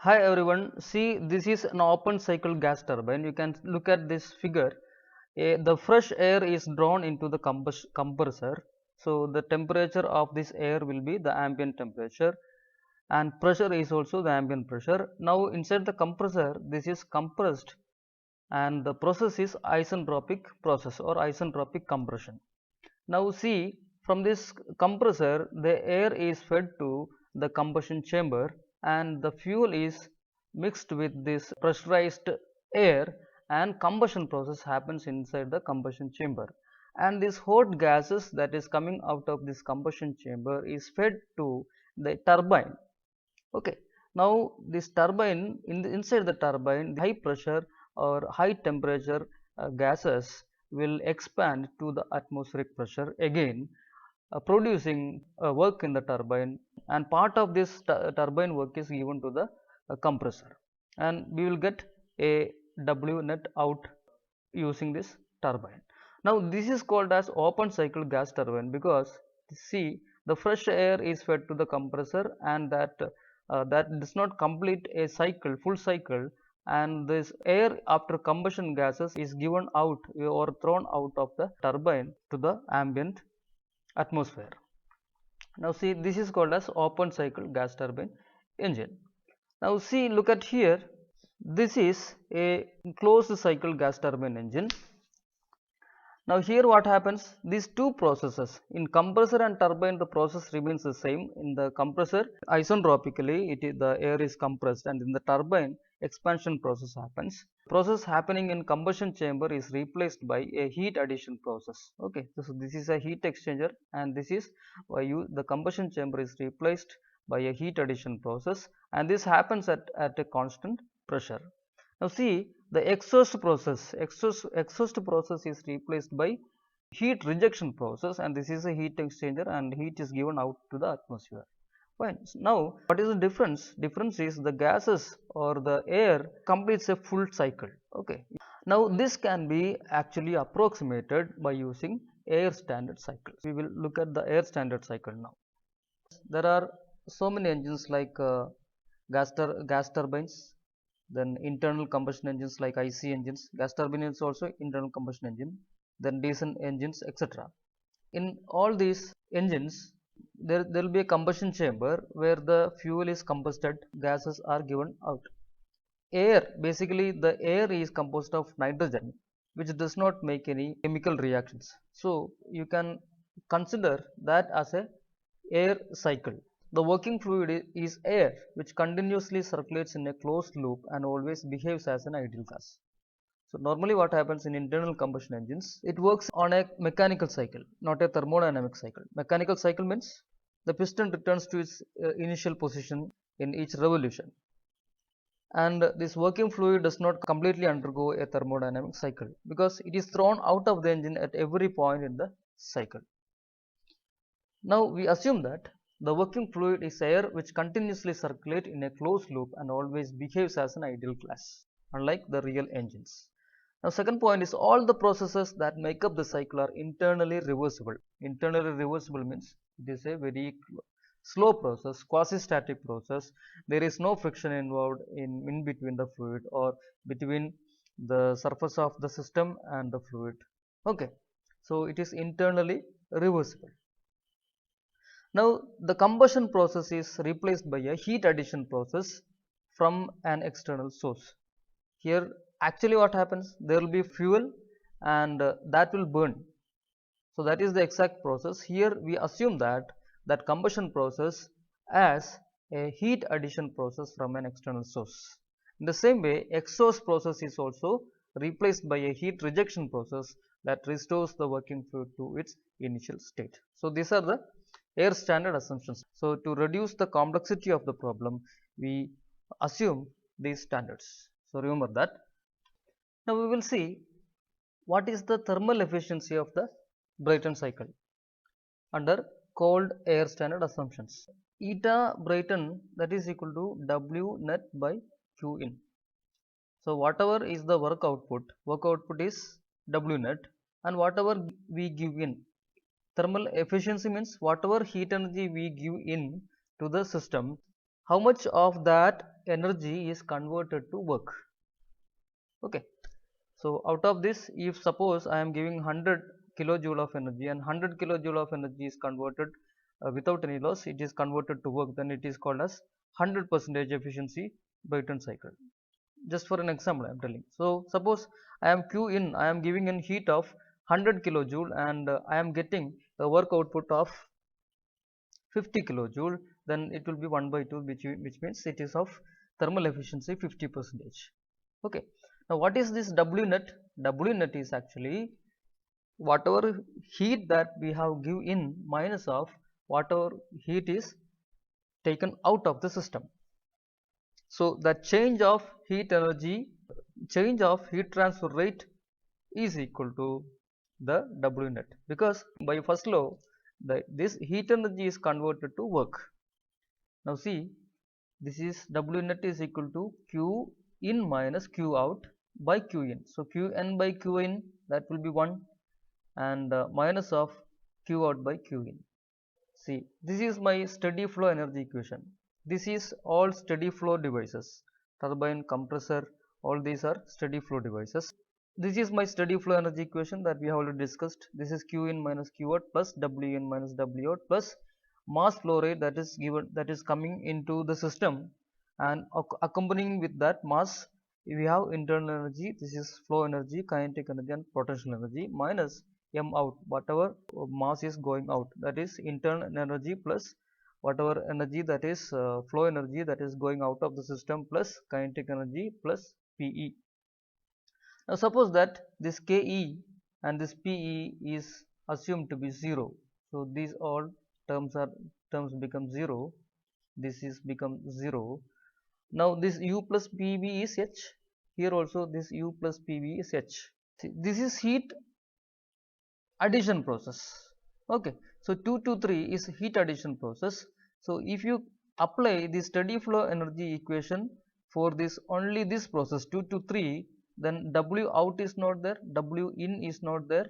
Hi everyone, see this is an open cycle gas turbine. You can look at this figure. The fresh air is drawn into the compressor. So the temperature of this air will be the ambient temperature and pressure is also the ambient pressure. Now inside the compressor this is compressed and the process is isentropic process or isentropic compression. Now see, from this compressor the air is fed to the combustion chamber and the fuel is mixed with this pressurized air and combustion process happens inside the combustion chamber, and this hot gases that is coming out of this combustion chamber is fed to the turbine. Okay, now this turbine inside the turbine, the high pressure or high temperature gases will expand to the atmospheric pressure again, producing work in the turbine, and part of this turbine work is given to the compressor, and we will get a W net out using this turbine. Now this is called as open cycle gas turbine because see, the fresh air is fed to the compressor and that does not complete a cycle, full cycle, and this air after combustion gases is given out or thrown out of the turbine to the ambient atmosphere. Now see, this is called as open cycle gas turbine engine. Now see, look at here, this is a closed cycle gas turbine engine. Now here what happens, these two processes, in compressor and turbine the process remains the same. In the compressor isentropically the air is compressed, and in the turbine expansion process happens. Process happening in combustion chamber is replaced by a heat addition process. Okay, so this is a heat exchanger, and this is why the combustion chamber is replaced by a heat addition process, and this happens at a constant pressure. Now see, the exhaust process is replaced by heat rejection process, and this is a heat exchanger and heat is given out to the atmosphere. Fine. Now what is the difference? Difference is the gases or the air completes a full cycle. Okay. Now this can be actually approximated by using air standard cycle. We will look at the air standard cycle now. There are so many engines like gas turbines, then internal combustion engines like IC engines. Gas turbine is also internal combustion engine, then diesel engines, etc. In all these engines, there will be a combustion chamber where the fuel is combusted, gases are given out. Air, basically the air is composed of nitrogen, which does not make any chemical reactions. So you can consider that as a air cycle. The working fluid is air, which continuously circulates in a closed loop and always behaves as an ideal gas. So normally what happens in internal combustion engines, it works on a mechanical cycle, not a thermodynamic cycle. Mechanical cycle means the piston returns to its initial position in each revolution. And this working fluid does not completely undergo a thermodynamic cycle because it is thrown out of the engine at every point in the cycle. Now we assume that the working fluid is air which continuously circulates in a closed loop and always behaves as an ideal gas, unlike the real engines. Now second point is all the processes that make up the cycle are internally reversible. Internally reversible means it is a very slow process, quasi-static process. There is no friction involved in between the fluid or between the surface of the system and the fluid. Okay, so it is internally reversible. Now the combustion process is replaced by a heat addition process from an external source. Here actually what happens, there will be fuel and that will burn. So that is the exact process. Here we assume that combustion process as a heat addition process from an external source. In the same way, exhaust process is also replaced by a heat rejection process that restores the working fluid to its initial state. So these are the air standard assumptions. So to reduce the complexity of the problem, we assume these standards. So remember that. Now we will see what is the thermal efficiency of the Brayton cycle under cold air standard assumptions. Eta Brayton, that is equal to W net by Q in. So whatever is the work output is W net, and whatever we give in. Thermal efficiency means whatever heat energy we give in to the system, how much of that energy is converted to work. Okay, so out of this, if suppose I am giving 100 kilojoule of energy and 100 kilojoule of energy is converted without any loss, it is converted to work, then it is called as 100% efficiency Brayton cycle. Just for an example I am telling. So suppose I am Q in, I am giving in heat of 100 kilojoule and I am getting the work output of 50 kilojoule, then it will be 1 by 2, which means it is of thermal efficiency 50%. Okay. Now what is this W net? W net is actually whatever heat that we have give in minus of whatever heat is taken out of the system. So the change of heat energy, change of heat transfer rate is equal to the W net, because by first law this heat energy is converted to work. Now see, this is W net is equal to Q in minus Q out by Q in. So Q n by Q in, that will be 1, and minus of Q out by Q in. See, this is my steady flow energy equation. This is all steady flow devices. Turbine, compressor, all these are steady flow devices. This is my steady flow energy equation that we have already discussed. This is Q in minus Q out plus W in minus W out plus mass flow rate that is given, that is coming into the system, and accompanying with that mass we have internal energy. This is flow energy, kinetic energy and potential energy, minus M out, whatever mass is going out, that is internal energy plus whatever energy that is flow energy that is going out of the system, plus kinetic energy plus PE. Now suppose that this Ke and this Pe is assumed to be 0. So these all terms become 0. This is become 0. Now this U plus Pb is H. Here also this U plus Pb is H. See, this is heat addition process. Okay, so 2 to 3 is heat addition process. So if you apply the steady flow energy equation for this only this process 2 to 3, then W out is not there, W in is not there,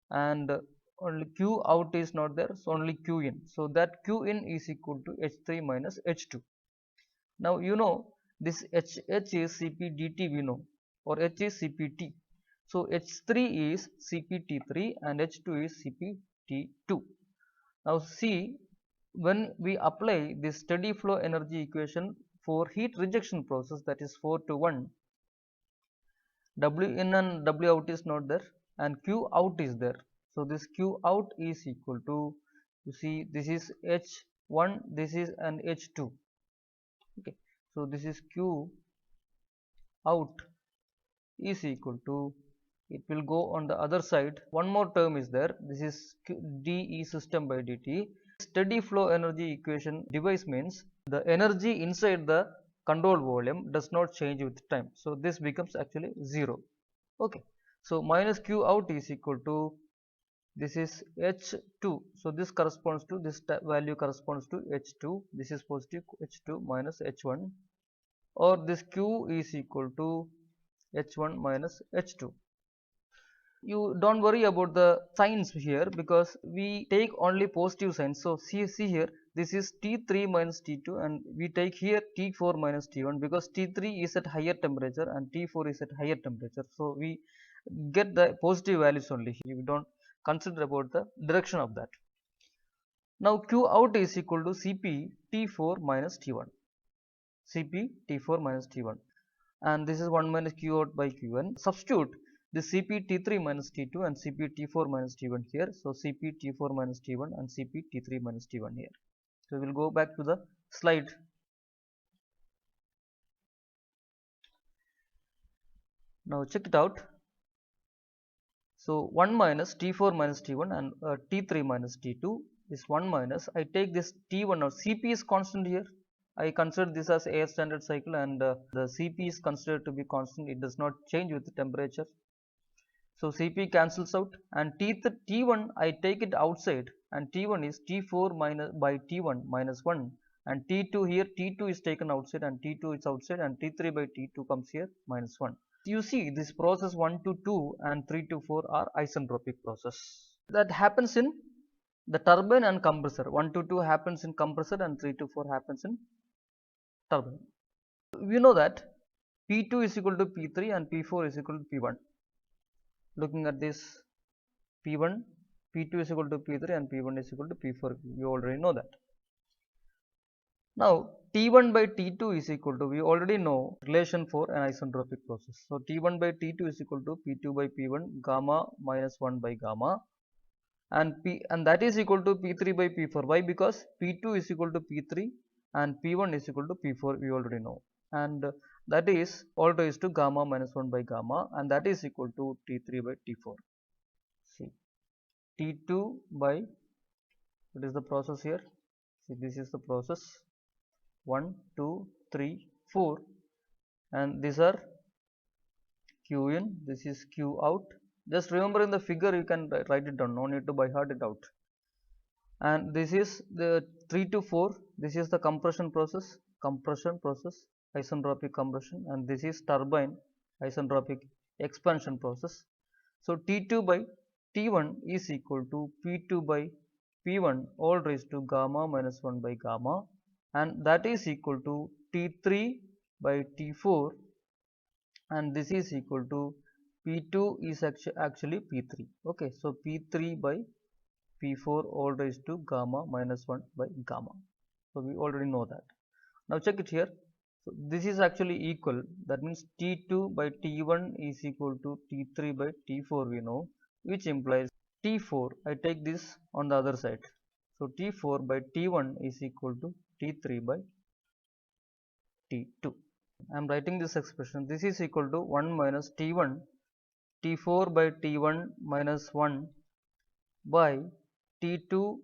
and only Q out is not there, so only Q in. So that Q in is equal to H3 minus H2. Now you know this H is Cp dt we know, or H is Cpt. So H3 is Cpt3 and H2 is Cpt2. Now see, when we apply this steady flow energy equation for heat rejection process, that is 4 to 1, W in and W out is not there and Q out is there. So this Q out is equal to, you see, this is H1, this is an H2. Okay, so this is Q out is equal to, it will go on the other side, one more term is there, this is dE system by dt. Steady flow energy equation device means the energy inside the control volume does not change with time, so this becomes actually 0. Okay, so minus Q out is equal to, this is H2, so this corresponds to, this value corresponds to H2, this is positive H2 minus H1, or this Q is equal to H1 minus H2. You don't worry about the signs here, because we take only positive signs. So see here, this is T3 minus T2 and we take here T4 minus T1, because T3 is at higher temperature and T4 is at higher temperature. So we get the positive values only here. We don't consider about the direction of that. Now Q out is equal to Cp T4 minus T1. Cp T4 minus T1, and this is 1 minus Q out by Q1. Substitute the Cp T3 minus T2 and Cp T4 minus T1 here. So Cp T4 minus T1 and Cp T3 minus T1 here. So we will go back to the slide. Now check it out. So 1 minus T4 minus T1 and T3 minus T2 is 1 minus, I take this T1, or Cp is constant here. I consider this as air standard cycle, and the Cp is considered to be constant, it does not change with the temperature. So Cp cancels out, and T1 I take it outside, and T1 is T4 minus by T1 minus 1, and T2 here, T2 is taken outside and T2 is outside, and T3 by T2 comes here minus 1. You see this process 1 to 2 and 3 to 4 are isentropic process. That happens in the turbine and compressor. 1 to 2 happens in compressor and 3 to 4 happens in turbine. We know that P2 is equal to P3 and P4 is equal to P1. Looking at this, P1, P2 is equal to P3 and P1 is equal to P4. You already know that. Now, T1 by T2 is equal to, we already know relation for an isentropic process. So, T1 by T2 is equal to P2 by P1 gamma minus 1 by gamma, and that is equal to P3 by P4. Why? Because P2 is equal to P3 and P1 is equal to P4, we already know, and that is all raised to gamma minus 1 by gamma, and that is equal to T3 by T4. See, T2 by, what is the process here? See, this is the process 1, 2, 3, 4, and these are Q in, this is Q out. Just remember in the figure, you can write it down, no need to by heart it out. And this is the 3 to 4, this is the compression process, isentropic compression, and this is turbine isentropic expansion process. So T2 by T1 is equal to P2 by P1 all raised to gamma minus 1 by gamma, and that is equal to T3 by T4, and this is equal to P2 is actually P3. Okay, so P3 by P4 all raised to gamma minus 1 by gamma. So we already know that. Now check it here. So this is actually equal. That means T2 by T1 is equal to T3 by T4 we know, which implies T4, I take this on the other side. So T4 by T1 is equal to T3 by T2. I am writing this expression. This is equal to 1 minus T1, T4 by T1 minus 1 by T2,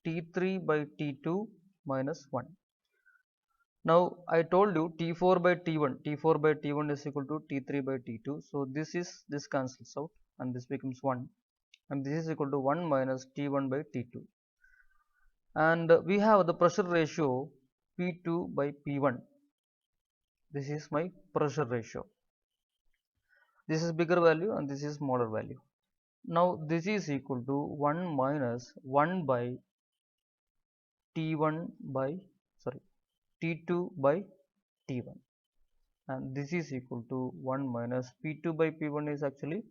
T3 by T2 minus 1. Now I told you T4 by T1 is equal to T3 by T2. So this cancels out and this becomes 1, and this is equal to 1 minus T1 by T2. And we have the pressure ratio P2 by P1. This is my pressure ratio. This is bigger value and this is smaller value. Now this is equal to 1 minus 1 by T1 by T2 by T1, and this is equal to 1 minus P2 by P1 is actually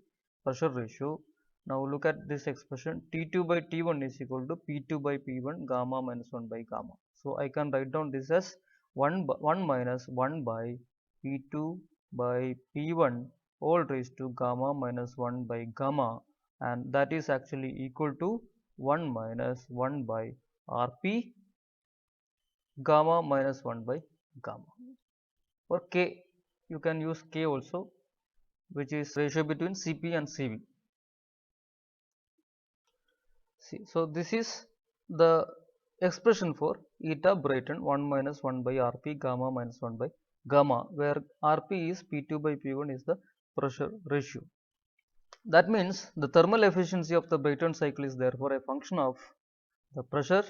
pressure ratio. Now look at this expression, T2 by T1 is equal to P2 by P1 gamma minus 1 by gamma. So I can write down this as 1 minus 1 by P2 by P1 all raised to gamma minus 1 by gamma, and that is actually equal to 1 minus 1 by Rp gamma minus 1 by gamma, or K. You can use K also, which is ratio between Cp and Cv. See, so this is the expression for eta Brayton 1 minus 1 by Rp gamma minus 1 by gamma, where Rp is P2 by P1 is the pressure ratio. That means the thermal efficiency of the Brayton cycle is therefore a function of the pressure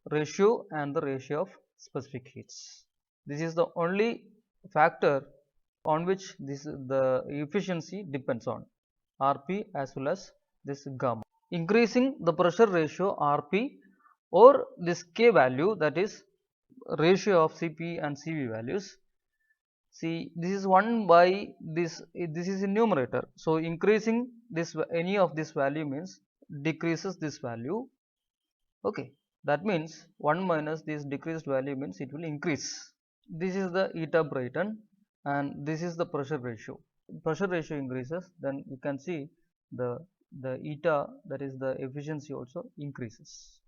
ratio and the ratio of specific heats. This is the only factor on which the efficiency depends on, Rp as well as this gamma. Increasing the pressure ratio Rp or this K value, that is ratio of Cp and Cv values. See, this is 1 by this is in numerator. So increasing this any of this value means decreases this value. Okay, that means 1 minus this decreased value means it will increase. This is the eta Brayton and this is the pressure ratio. Pressure ratio increases, then you can see the eta, that is the efficiency, also increases.